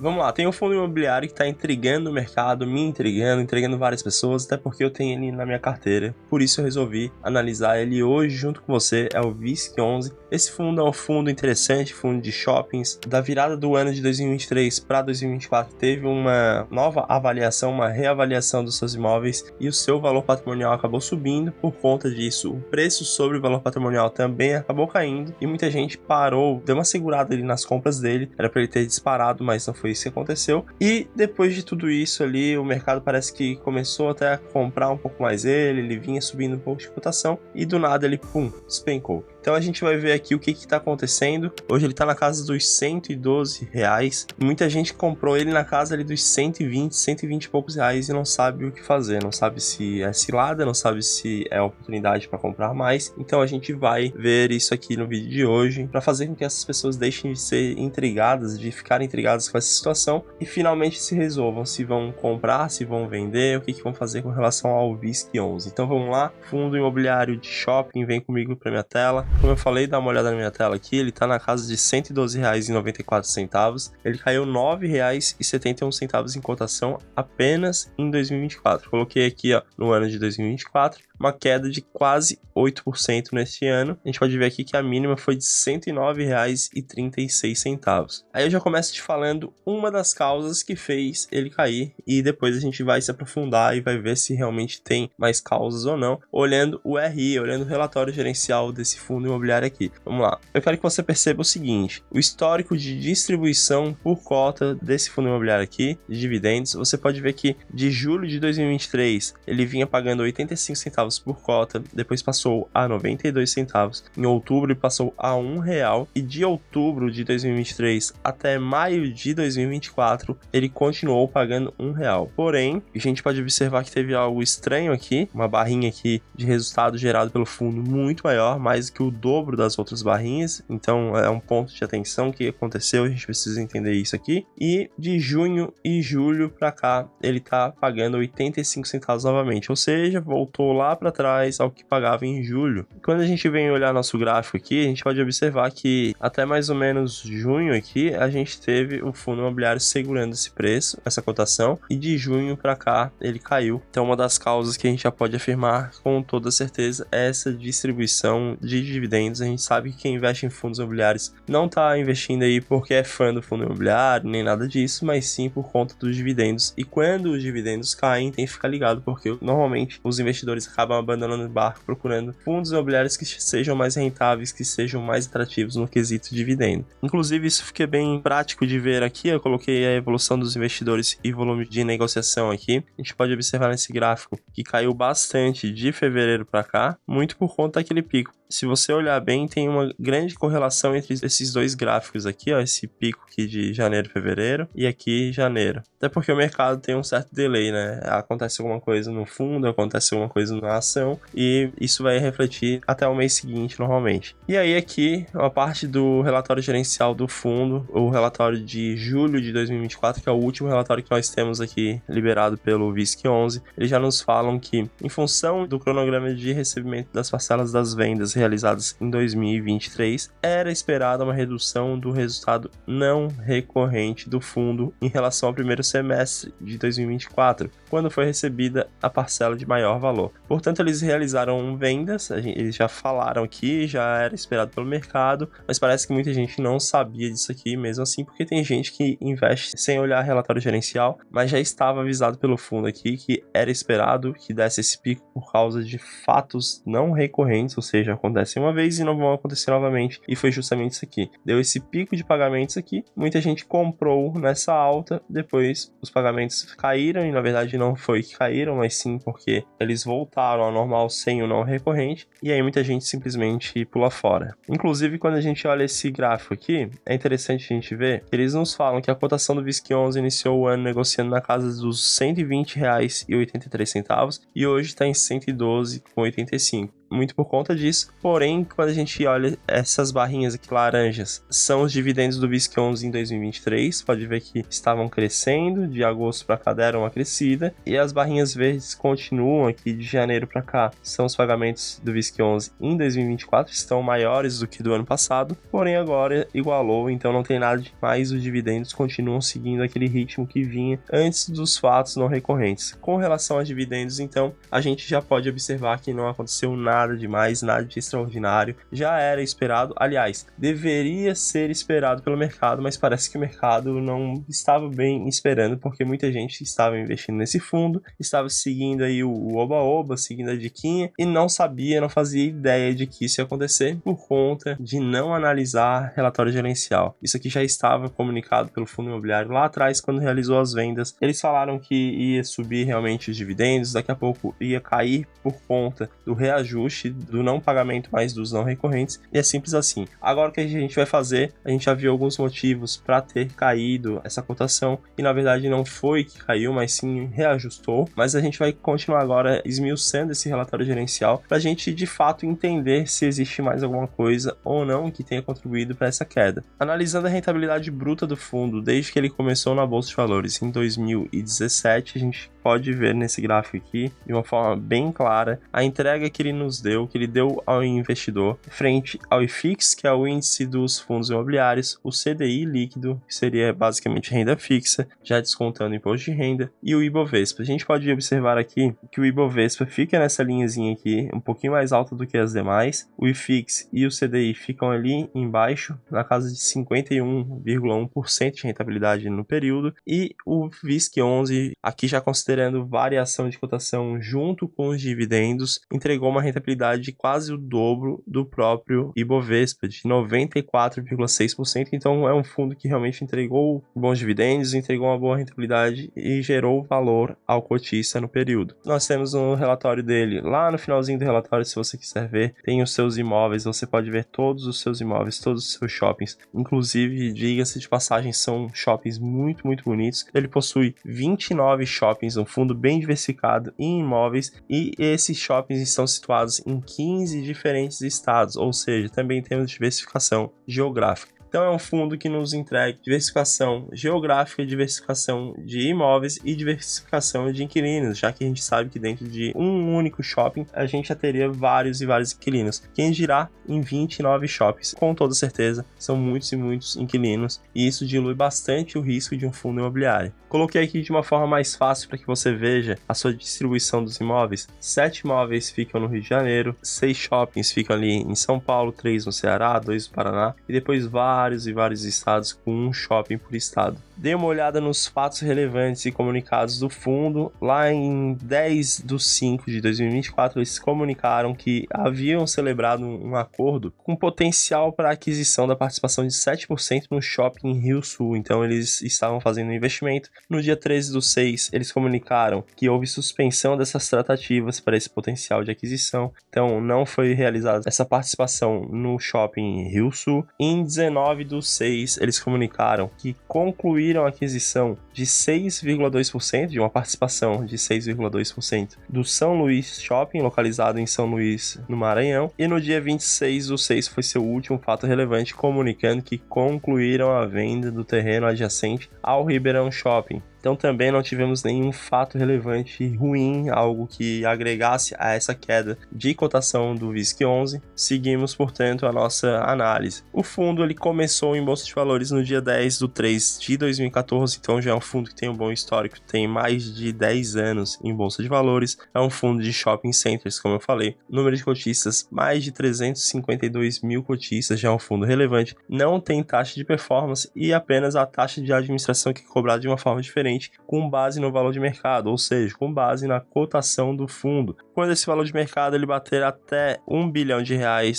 Vamos lá, tem um fundo imobiliário que está intrigando o mercado, me intrigando várias pessoas, até porque eu tenho ele na minha carteira. Por isso eu resolvi analisar ele hoje junto com você, é o VISC11. Esse fundo é um fundo interessante, fundo de shoppings. Da virada do ano de 2023 para 2024 teve uma nova avaliação, uma reavaliação dos seus imóveis e o seu valor patrimonial acabou subindo. Por conta disso, o preço sobre o valor patrimonial também acabou caindo e muita gente parou, deu uma segurada ali nas compras dele. Era para ele ter disparado, mas não foi isso que aconteceu. E depois de tudo isso ali, o mercado parece que começou até a comprar um pouco mais ele vinha subindo um pouco de cotação e do nada ele, pum, despencou. Então a gente vai ver aqui o que está acontecendo. Hoje ele está na casa dos R$112. Muita gente comprou ele na casa ali dos 120 e poucos reais e não sabe o que fazer. Não sabe se é cilada, não sabe se é oportunidade para comprar mais. Então a gente vai ver isso aqui no vídeo de hoje para fazer com que essas pessoas deixem de ser intrigadas, de ficarem intrigadas com essa situação e finalmente se resolvam se vão comprar, se vão vender, o que vão fazer com relação ao VISC11. Então vamos lá, fundo imobiliário de shopping, vem comigo para minha tela. Como eu falei, dá uma olhada na minha tela aqui, ele está na casa de R$112,94. Ele caiu R$9,71 em cotação apenas em 2024. Coloquei aqui no ano de 2024, uma queda de quase 8% neste ano. A gente pode ver aqui que a mínima foi de R$109,36. Aí eu já começo te falando uma das causas que fez ele cair e depois a gente vai se aprofundar e vai ver se realmente tem mais causas ou não, olhando o RI, olhando o relatório gerencial desse fundo imobiliário aqui. Vamos lá. Eu quero que você perceba o seguinte, o histórico de distribuição por cota desse fundo imobiliário aqui, de dividendos, você pode ver que de julho de 2023 ele vinha pagando 85 centavos por cota, depois passou a 92 centavos, em outubro ele passou a R$1 e de outubro de 2023 até maio de 2024 ele continuou pagando R$1. Porém, a gente pode observar que teve algo estranho aqui, uma barrinha aqui de resultado gerado pelo fundo muito maior, mais do que o dobro das outras barrinhas, então é um ponto de atenção que aconteceu, a gente precisa entender isso aqui. E de junho e julho para cá ele tá pagando 85 centavos novamente, ou seja, voltou lá para trás ao que pagava em julho. Quando a gente vem olhar nosso gráfico aqui, a gente pode observar que até mais ou menos junho aqui a gente teve o fundo imobiliário segurando esse preço, essa cotação, e de junho para cá ele caiu. Então uma das causas que a gente já pode afirmar com toda certeza é essa distribuição de dividendos. A gente sabe que quem investe em fundos imobiliários não está investindo aí porque é fã do fundo imobiliário, nem nada disso, mas sim por conta dos dividendos. E quando os dividendos caem, tem que ficar ligado, porque normalmente os investidores acabam abandonando o barco procurando fundos imobiliários que sejam mais rentáveis, que sejam mais atrativos no quesito dividendo. Inclusive, isso fica bem prático de ver aqui. Eu coloquei a evolução dos investidores e volume de negociação aqui. A gente pode observar nesse gráfico que caiu bastante de fevereiro para cá, muito por conta daquele pico. Se você olhar bem, tem uma grande correlação entre esses dois gráficos aqui, esse pico aqui de janeiro e fevereiro e aqui janeiro. Até porque o mercado tem um certo delay, né? Acontece alguma coisa no fundo, acontece alguma coisa na ação e isso vai refletir até o mês seguinte normalmente. E aí aqui, uma parte do relatório gerencial do fundo, o relatório de julho de 2024, que é o último relatório que nós temos aqui liberado pelo VISC11, eles já nos falam que, em função do cronograma de recebimento das parcelas das vendas realizadas em 2023, era esperada uma redução do resultado não recorrente do fundo em relação ao primeiro semestre de 2024, quando foi recebida a parcela de maior valor. Portanto, eles realizaram vendas, eles já falaram aqui, já era esperado pelo mercado, mas parece que muita gente não sabia disso aqui mesmo assim, porque tem gente que investe sem olhar relatório gerencial, mas já estava avisado pelo fundo aqui que era esperado que desse esse pico por causa de fatos não recorrentes, ou seja, acontecem uma vez e não vão acontecer novamente, e foi justamente isso aqui. Deu esse pico de pagamentos aqui, muita gente comprou nessa alta, depois os pagamentos caíram, e na verdade não foi que caíram, mas sim porque eles voltaram ao normal sem o não recorrente, e aí muita gente simplesmente pula fora. Inclusive, quando a gente olha esse gráfico aqui, é interessante a gente ver que eles nos falam que a cotação do VISC11 iniciou o ano negociando na casa dos R$120,83 e hoje está em R$112,85. muito por conta disso. Porém, quando a gente olha essas barrinhas aqui laranjas, são os dividendos do VISC11 em 2023. Pode ver que estavam crescendo, de agosto para cá deram uma crescida. E as barrinhas verdes continuam aqui de janeiro para cá. São os pagamentos do VISC11 em 2024, estão maiores do que do ano passado. Porém, agora igualou, então não tem nada demais. Os dividendos continuam seguindo aquele ritmo que vinha antes dos fatos não recorrentes. Com relação a dividendos, então, a gente já pode observar que não aconteceu nada demais, nada de extraordinário. Já era esperado, aliás, deveria ser esperado pelo mercado, mas parece que o mercado não estava bem esperando, porque muita gente estava investindo nesse fundo, estava seguindo aí o oba-oba, seguindo a diquinha, e não sabia, não fazia ideia de que isso ia acontecer por conta de não analisar relatório gerencial. Isso aqui já estava comunicado pelo fundo imobiliário lá atrás, quando realizou as vendas. Eles falaram que ia subir realmente os dividendos, daqui a pouco ia cair por conta do reajuste, do não pagamento mais dos não recorrentes, e é simples assim. Agora o que a gente vai fazer, a gente já viu alguns motivos para ter caído essa cotação, e na verdade não foi que caiu, mas sim reajustou, mas a gente vai continuar agora esmiuçando esse relatório gerencial para a gente de fato entender se existe mais alguma coisa ou não que tenha contribuído para essa queda. Analisando a rentabilidade bruta do fundo desde que ele começou na Bolsa de Valores em 2017, a gente pode ver nesse gráfico aqui, de uma forma bem clara, a entrega que ele nos deu, que ele deu ao investidor, frente ao IFIX, que é o índice dos fundos imobiliários, o CDI líquido, que seria basicamente renda fixa, já descontando imposto de renda, e o Ibovespa. A gente pode observar aqui que o Ibovespa fica nessa linhazinha aqui, um pouquinho mais alta do que as demais, o IFIX e o CDI ficam ali embaixo, na casa de 51,1% de rentabilidade no período, e o VISC11, aqui já considerando variação de cotação junto com os dividendos, entregou uma rentabilidade de quase o dobro do próprio Ibovespa, de 94,6%. Então é um fundo que realmente entregou bons dividendos, entregou uma boa rentabilidade e gerou valor ao cotista no período. Nós temos um relatório dele, lá no finalzinho do relatório, se você quiser ver, tem os seus imóveis, você pode ver todos os seus imóveis, todos os seus shoppings, inclusive, diga-se de passagem, são shoppings muito, muito bonitos. Ele possui 29 shoppings, um fundo bem diversificado em imóveis, e esses shoppings estão situados em 15 diferentes estados, ou seja, também temos diversificação geográfica. Então é um fundo que nos entrega diversificação geográfica, diversificação de imóveis e diversificação de inquilinos, já que a gente sabe que dentro de um único shopping a gente já teria vários e vários inquilinos. Quem dirá em 29 shoppings? Com toda certeza, são muitos e muitos inquilinos, e isso dilui bastante o risco de um fundo imobiliário. Coloquei aqui de uma forma mais fácil para que você veja a sua distribuição dos imóveis. 7 imóveis ficam no Rio de Janeiro, 6 shoppings ficam ali em São Paulo, 3 no Ceará, 2 no Paraná, e depois vários e vários estados com um shopping por estado. Dê uma olhada nos fatos relevantes e comunicados do fundo. Lá em 10/5 de 2024, eles comunicaram que haviam celebrado um acordo com potencial para a aquisição da participação de 7% no shopping Rio Sul. Então, eles estavam fazendo um investimento. No dia 13/6, eles comunicaram que houve suspensão dessas tratativas para esse potencial de aquisição. Então, não foi realizada essa participação no shopping Rio Sul. Em 19/6, eles comunicaram que concluíram a aquisição de 6,2%, de uma participação de 6,2% do São Luís Shopping, localizado em São Luís, no Maranhão. E no dia 26/6 foi seu último fato relevante, comunicando que concluíram a venda do terreno adjacente ao Ribeirão Shopping. Então também não tivemos nenhum fato relevante ruim, algo que agregasse a essa queda de cotação do VISC11. Seguimos, portanto, a nossa análise. O fundo ele começou em Bolsa de Valores no dia 10/3 de 2014, então já é um fundo que tem um bom histórico, tem mais de 10 anos em Bolsa de Valores, é um fundo de shopping centers, como eu falei. Número de cotistas, mais de 352 mil cotistas, já é um fundo relevante, não tem taxa de performance e apenas a taxa de administração que é cobrada de uma forma diferente, com base no valor de mercado, ou seja, com base na cotação do fundo. Quando esse valor de mercado ele bater até R$1 bilhão,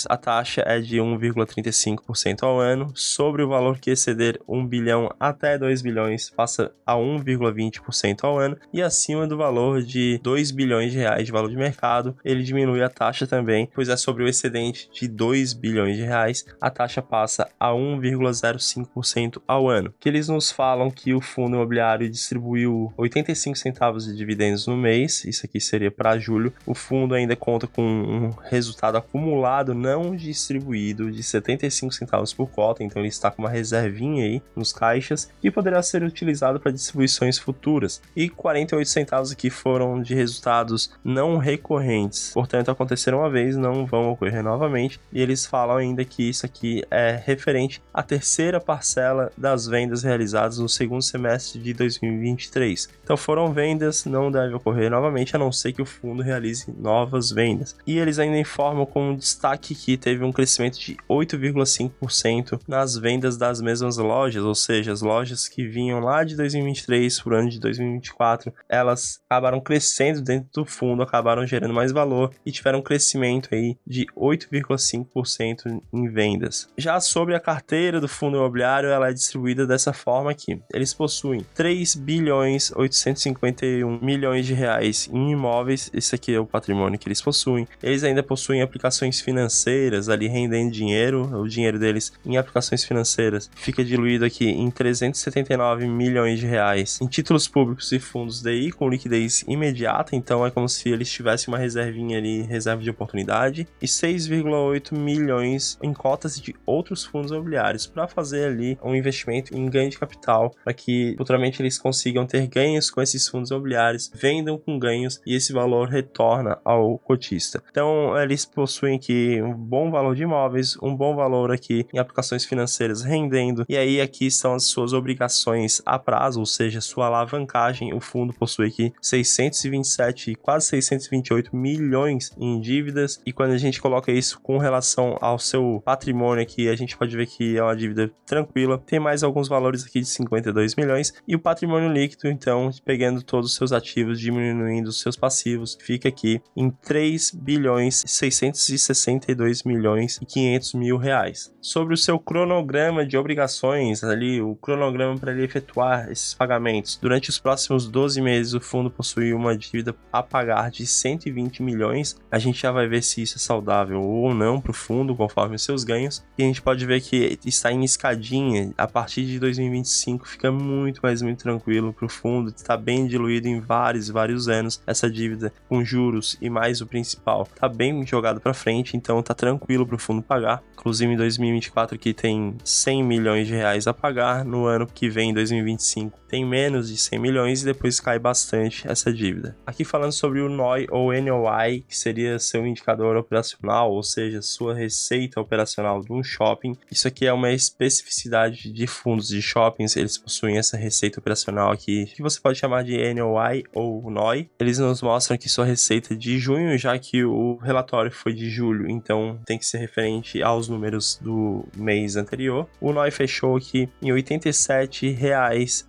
a taxa é de 1,35% ao ano. Sobre o valor que exceder 1 bilhão até 2 bilhões, passa a 1,20% ao ano. E acima do valor de 2 bilhões de reais de valor de mercado, ele diminui a taxa também, pois é sobre o excedente de 2 bilhões de reais, a taxa passa a 1,05% ao ano. Que eles nos falam que o fundo imobiliário distribuiu 85 centavos de dividendos no mês, isso aqui seria para julho. O fundo ainda conta com um resultado acumulado não distribuído de 75 centavos por cota, então ele está com uma reservinha aí nos caixas que poderá ser utilizado para distribuições futuras. E 48 centavos aqui foram de resultados não recorrentes, portanto aconteceram uma vez, não vão ocorrer novamente, e eles falam ainda que isso aqui é referente à terceira parcela das vendas realizadas no segundo semestre de 2023. Então foram vendas, não deve ocorrer novamente, a não ser que o fundo realize novas vendas. E eles ainda informam com destaque que teve um crescimento de 8,5% nas vendas das mesmas lojas, ou seja, as lojas que vinham lá de 2023 para o ano de 2024, elas acabaram crescendo dentro do fundo, acabaram gerando mais valor e tiveram um crescimento aí de 8,5% em vendas. Já sobre a carteira do fundo imobiliário, ela é distribuída dessa forma aqui. Eles possuem 3 bilhões 851 milhões de reais em imóveis, esse aqui é o patrimônio que eles possuem. Eles ainda possuem aplicações financeiras ali rendendo dinheiro, o dinheiro deles em aplicações financeiras fica diluído aqui em 379 milhões de reais em títulos públicos e fundos DI com liquidez imediata, então é como se eles tivessem uma reservinha ali, reserva de oportunidade, e 6,8 milhões em cotas de outros fundos imobiliários para fazer ali um investimento em ganho de capital, para que futuramente eles consigam ter ganhos com esses fundos imobiliários, vendam com ganhos e esse valor retorna ao cotista. Então eles possuem aqui um bom valor de imóveis, um bom valor aqui em aplicações financeiras rendendo, e aí aqui estão as suas obrigações a prazo, ou seja, sua alavancagem. O fundo possui aqui 627, quase 628 milhões em dívidas, e quando a gente coloca isso com relação ao seu patrimônio aqui, a gente pode ver que é uma dívida tranquila. Tem mais alguns valores aqui de 52 milhões, e o patrimônio líquido, então, pegando todos os seus ativos, diminuindo os seus passivos, fica aqui em 3 bilhões 662 milhões e 500 mil reais. Sobre o seu cronograma de obrigações, ali o cronograma para ele efetuar esses pagamentos, durante os próximos 12 meses o fundo possui uma dívida a pagar de 120 milhões, a gente já vai ver se isso é saudável ou não para o fundo, conforme os seus ganhos, e a gente pode ver que está em escadinha, a partir de 2025 fica muito tranquilo para o fundo, está bem diluído em vários anos, essa dívida com juros e mais o principal está bem jogado para frente, então está tranquilo para o fundo pagar. Inclusive em 2024 aqui tem 100 milhões de reais a pagar, no ano que vem, em 2025, tem menos de 100 milhões e depois cai bastante essa dívida. Aqui falando sobre o NOI ou NOI, que seria seu indicador operacional, ou seja, sua receita operacional de um shopping. Isso aqui é uma especificidade de fundos de shoppings, eles possuem essa receita operacional aqui, que você pode chamar de NOI ou NOI. Eles nos mostram aqui sua receita de junho, já que o relatório foi de julho, então tem que ser referente aos números do mês anterior. O NOI fechou aqui em R$ 87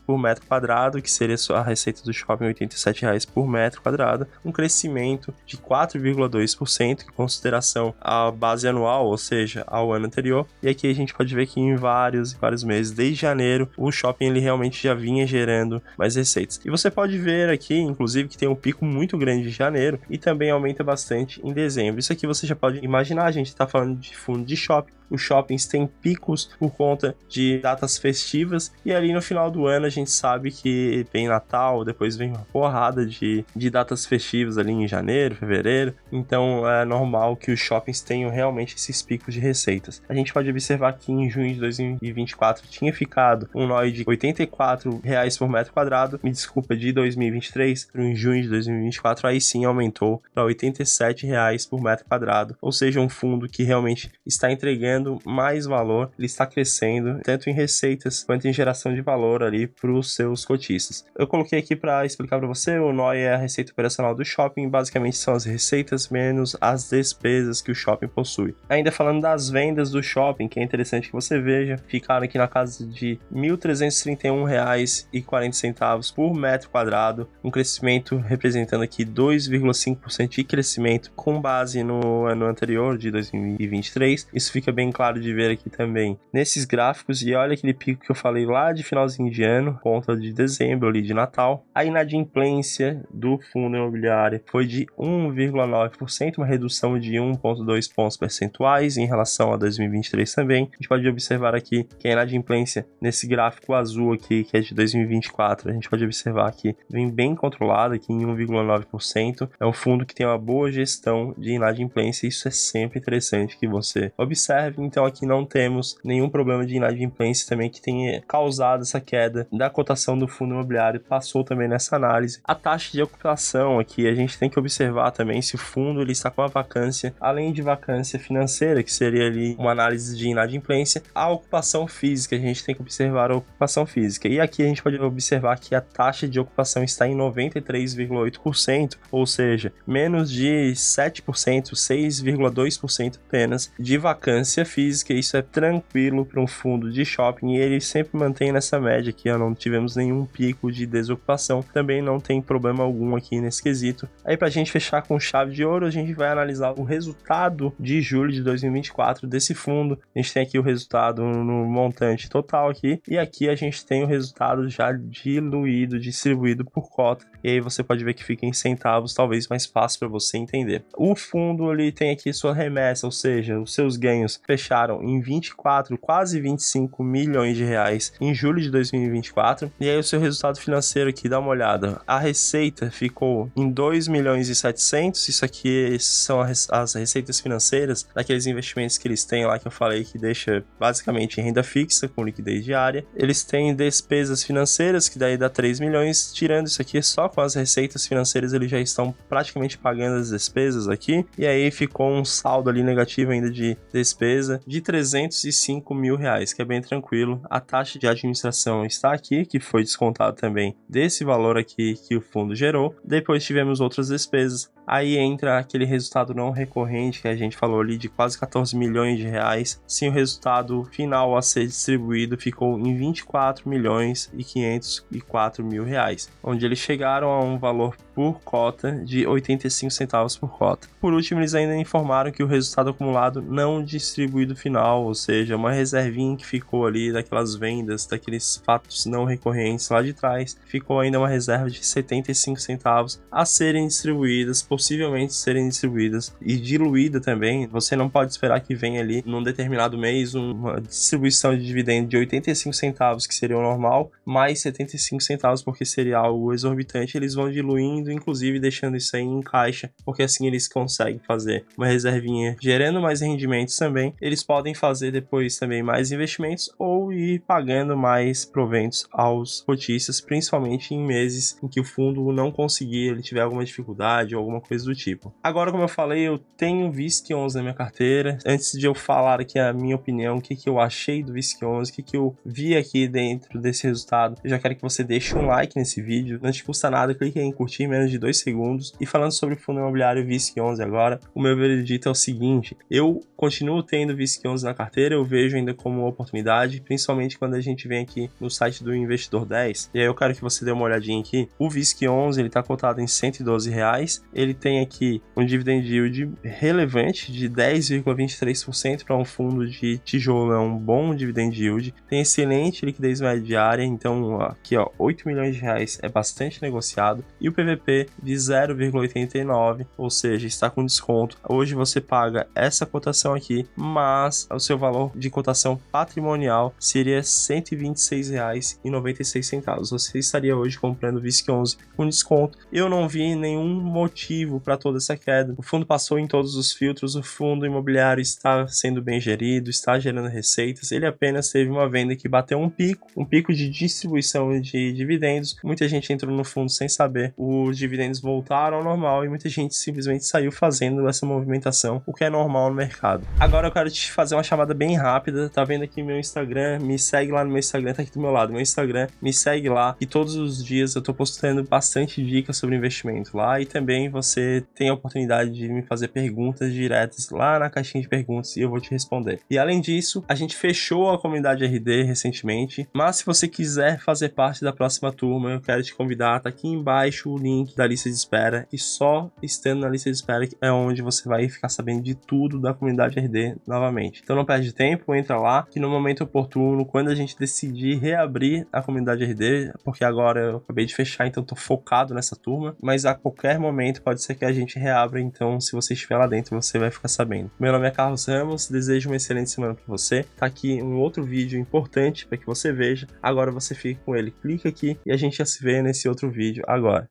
por metro quadrado, que seria a receita do shopping, R$ 87 por metro quadrado, um crescimento de 4,2% em consideração à base anual, ou seja, ao ano anterior. E aqui a gente pode ver que em vários meses, desde janeiro, o shopping ele realmente já vinha gerando mais receitas. E você pode ver aqui, inclusive, que tem um pico muito grande em janeiro e também aumenta bastante em dezembro. Isso aqui você já pode imaginar, a gente está falando de fundo de shopping. Os shoppings têm picos por conta de datas festivas, e ali no final do ano a gente sabe que vem Natal, depois vem uma porrada de datas festivas ali em janeiro, fevereiro, então é normal que os shoppings tenham realmente esses picos de receitas. A gente pode observar que em junho de 2024 tinha ficado um NOI de R$ 84 por metro quadrado, de 2023, em junho de 2024 aí sim aumentou para R$ 87 por metro quadrado, ou seja, um fundo que realmente está entregando mais valor, ele está crescendo tanto em receitas quanto em geração de valor ali para os seus cotistas. Eu coloquei aqui para explicar para você, o NOI é a receita operacional do shopping, basicamente são as receitas menos as despesas que o shopping possui. Ainda falando das vendas do shopping, que é interessante que você veja, ficaram aqui na casa de R$ 1.331,40 por metro quadrado, um crescimento representando aqui 2,5% de crescimento com base no ano anterior de 2023. Isso fica bem bem claro de ver aqui também nesses gráficos. E olha aquele pico que eu falei lá de finalzinho de ano, conta de dezembro ali de Natal. A inadimplência do fundo imobiliário foi de 1,9%, uma redução de 1,2 pontos percentuais em relação a 2023 também. A gente pode observar aqui que a inadimplência nesse gráfico azul aqui, que é de 2024, a gente pode observar que vem bem controlada aqui em 1,9%. É um fundo que tem uma boa gestão de inadimplência, isso é sempre interessante que você observe. Então aqui não temos nenhum problema de inadimplência também que tenha causado essa queda da cotação do fundo imobiliário, passou também nessa análise. A taxa de ocupação aqui, a gente tem que observar também se o fundo ele está com a vacância, além de vacância financeira, que seria ali uma análise de inadimplência, a ocupação física, a gente tem que observar a ocupação física. E aqui a gente pode observar que a taxa de ocupação está em 93,8%, ou seja, menos de 7%, 6,2% apenas de vacância física. Isso é tranquilo para um fundo de shopping e ele sempre mantém nessa média aqui, não tivemos nenhum pico de desocupação, também não tem problema algum aqui nesse quesito. Aí pra gente fechar com chave de ouro, a gente vai analisar o resultado de julho de 2024 desse fundo. A gente tem aqui o resultado no montante total aqui, e aqui a gente tem o resultado já diluído, distribuído por cota, e aí você pode ver que fica em centavos, talvez mais fácil para você entender. O fundo ele tem aqui sua remessa, ou seja, os seus ganhos fecharam em 24, quase 25 milhões de reais em julho de 2024, e aí o seu resultado financeiro aqui, dá uma olhada, a receita ficou em 2 milhões e 700, isso aqui são as receitas financeiras daqueles investimentos que eles têm lá, que eu falei que deixa basicamente em renda fixa com liquidez diária. Eles têm despesas financeiras, que daí dá 3 milhões, tirando isso aqui, só com as receitas financeiras eles já estão praticamente pagando as despesas aqui, e aí ficou um saldo ali negativo ainda de despesa de 305 mil reais, que é bem tranquilo. A taxa de administração está aqui, que foi descontado também desse valor aqui que o fundo gerou. Depois tivemos outras despesas. Aí entra aquele resultado não recorrente que a gente falou ali de quase 14 milhões de reais. Sim, o resultado final a ser distribuído ficou em 24 milhões e 504 mil reais, onde eles chegaram a um valor por cota de 85 centavos por cota. Por último, eles ainda informaram que o resultado acumulado não distribuído final, ou seja, uma reservinha que ficou ali daquelas vendas, daqueles fatos não recorrentes lá de trás, ficou ainda uma reserva de 75 centavos a serem distribuídas, possivelmente serem distribuídas e diluída também. Você não pode esperar que venha ali num determinado mês uma distribuição de dividendo de 85 centavos, que seria o normal, mais 75 centavos, porque seria algo exorbitante. Eles vão diluindo, inclusive deixando isso aí em caixa, porque assim eles conseguem fazer uma reservinha gerando mais rendimentos também. Eles podem fazer depois também mais investimentos ou ir pagando mais proventos aos cotistas, principalmente em meses em que o fundo não conseguir, ele tiver alguma dificuldade ou alguma coisa do tipo. Agora, como eu falei, eu tenho VISC11 na minha carteira. Antes de eu falar aqui a minha opinião, o que eu achei do VISC11, o que eu vi aqui dentro desse resultado, eu já quero que você deixe um like nesse vídeo, não te custa nada, clique em curtir, menos de 2 segundos. E falando sobre o fundo imobiliário VISC11 agora, o meu veredito é o seguinte: eu continuo tendo VISC11 na carteira, eu vejo ainda como uma oportunidade, principalmente quando a gente vem aqui no site do Investidor 10, e aí eu quero que você dê uma olhadinha aqui. O VISC11, ele está cotado em R$112, ele tem aqui um dividend yield relevante de 10,23% para um fundo de tijolo, é um bom dividend yield, tem excelente liquidez média diária, então aqui 8 milhões de reais é bastante negociado, e o PVP de 0,89, ou seja, está com desconto. Hoje você paga essa cotação aqui, mas o seu valor de cotação patrimonial seria R$ 126,96. Você estaria hoje comprando o VISC11 com desconto. Eu não vi nenhum motivo para toda essa queda. O fundo passou em todos os filtros, o fundo imobiliário está sendo bem gerido, está gerando receitas, ele apenas teve uma venda que bateu um pico de distribuição de dividendos. Muita gente entrou no fundo sem saber, os dividendos voltaram ao normal e muita gente simplesmente saiu fazendo essa movimentação, o que é normal no mercado. Agora eu quero te fazer uma chamada bem rápida. Tá vendo aqui meu Instagram? Me segue lá no meu Instagram, tá aqui do meu lado, meu Instagram, me segue lá, e todos os dias eu tô postando bastante dicas sobre investimento lá, e também você tem a oportunidade de me fazer perguntas diretas lá na caixinha de perguntas e eu vou te responder. E além disso, a gente fechou a comunidade RD recentemente, mas se você quiser fazer parte da próxima turma, eu quero te convidar, tá aqui embaixo o link da lista de espera, e só estando na lista de espera é onde você vai ficar sabendo de tudo da comunidade RD novamente. Então não perde tempo, entra lá, que no momento oportuno, quando a gente decidir reabrir a comunidade RD, porque agora eu acabei de fechar, então tô focado nessa turma, mas a qualquer momento pode ser que a gente reabra, então se você estiver lá dentro, você vai ficar sabendo. Meu nome é Carlos Ramos, desejo uma excelente semana para você. Tá aqui um outro vídeo importante para que você veja. Agora você fica com ele, clica aqui e a gente já se vê nesse outro vídeo agora.